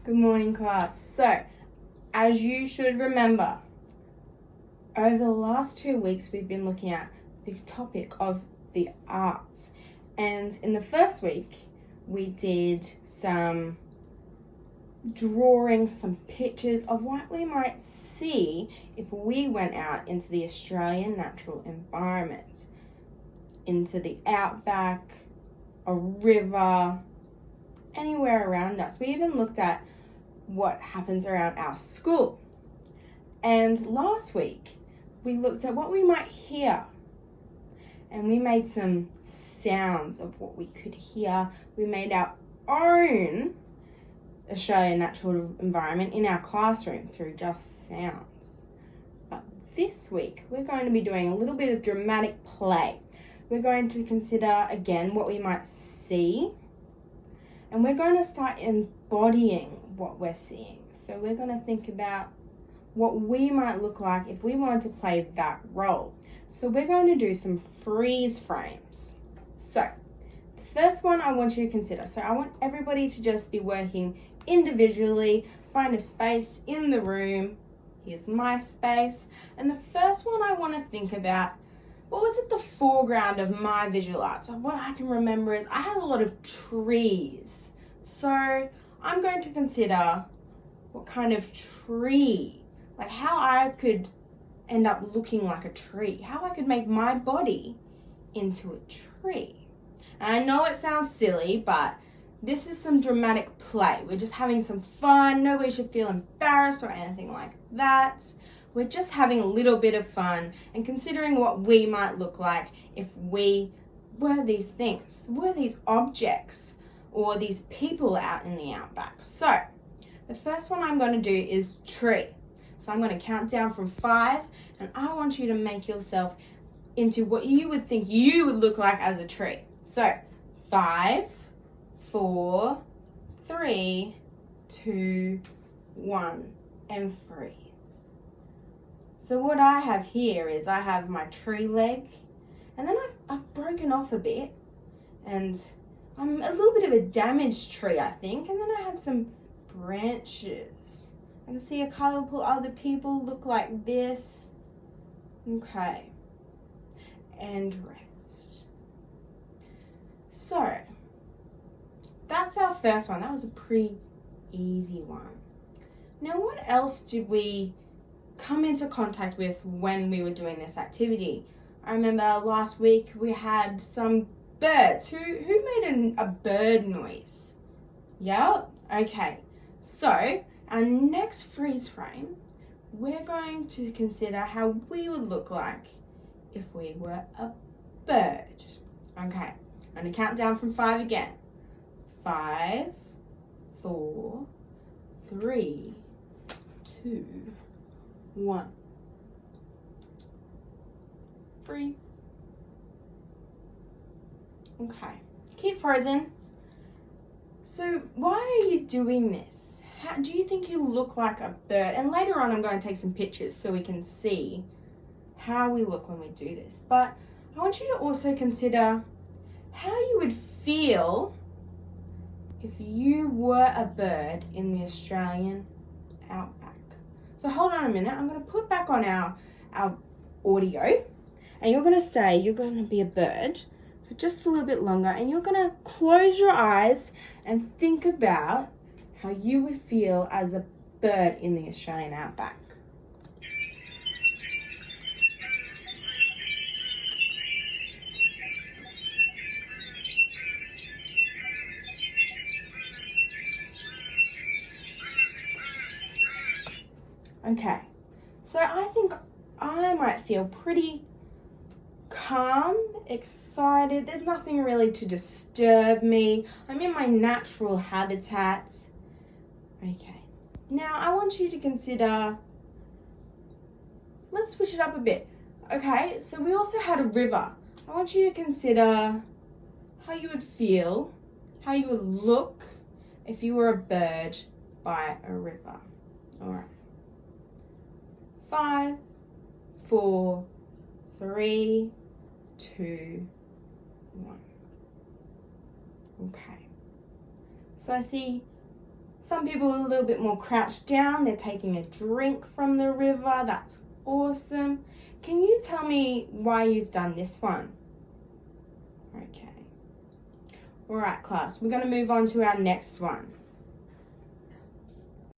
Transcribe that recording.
Good morning, class. So, as you should remember, over the last 2 weeks we've been looking at the topic of the arts. And in the first week, we did some drawing, some pictures of what we might see if we went out into the Australian natural environment, into the outback, a river, anywhere around us. We even looked at what happens around our school. And last week, we looked at what we might hear. And we made some sounds of what we could hear. We made our own Australian natural environment in our classroom through just sounds. But this week, we're going to be doing a little bit of dramatic play. We're going to consider again what we might see. And we're going to start embodying what we're seeing. So we're going to think about what we might look like if we wanted to play that role. So we're going to do some freeze frames. So the first one I want you to consider. So I want everybody to just be working individually, find a space in the room. Here's my space. And the first one I want to think about, what was at the foreground of my visual arts? So what I can remember is I had a lot of trees. So I'm going to consider what kind of tree, like how I could end up looking like a tree, how I could make my body into a tree. And I know it sounds silly, but this is some dramatic play. We're just having some fun. Nobody should feel embarrassed or anything like that. We're just having a little bit of fun and considering what we might look like if we were these things, were these objects, or these people out in the outback. So the first one I'm going to do is tree. So I'm going to count down from 5 and I want you to make yourself into what you would think you would look like as a tree. So 5, 4, 3, 2, 1, and freeze. So what I have here is I have my tree leg, and then I've broken off a bit, and I'm a little bit of a damaged tree, I think, and then I have some branches. I can see a couple other people look like this. Okay. And rest. So, that's our first one. That was a pretty easy one. Now, what else did we come into contact with when we were doing this activity? I remember last week we had some birds. Who made a bird noise? Yeah? Okay. So, our next freeze frame, we're going to consider how we would look like if we were a bird. Okay. I'm going to count down from 5 again. 5, 4, 3, 2, 1. Freeze. Okay. Keep frozen. So why are you doing this? How do you think you look like a bird? And later on I'm going to take some pictures so we can see how we look when we do this. But I want you to also consider how you would feel if you were a bird in the Australian outback. So hold on a minute. I'm going to put back on our audio, and you're going to be a bird for just a little bit longer, and you're going to close your eyes and think about how you would feel as a bird in the Australian outback. Okay, so I think I might feel pretty calm, excited. There's nothing really to disturb me. I'm in my natural habitat. Okay, now I want you to consider, let's switch it up a bit. Okay, so we also had a river. I want you to consider how you would feel, how you would look if you were a bird by a river. All right. 5, 4, 3, 2, 1. Okay. So I see Some people are a little bit more crouched down. They're taking a drink from the river. That's awesome. Can you tell me why you've done this one? Okay. All right, class. We're going to move on to our next one.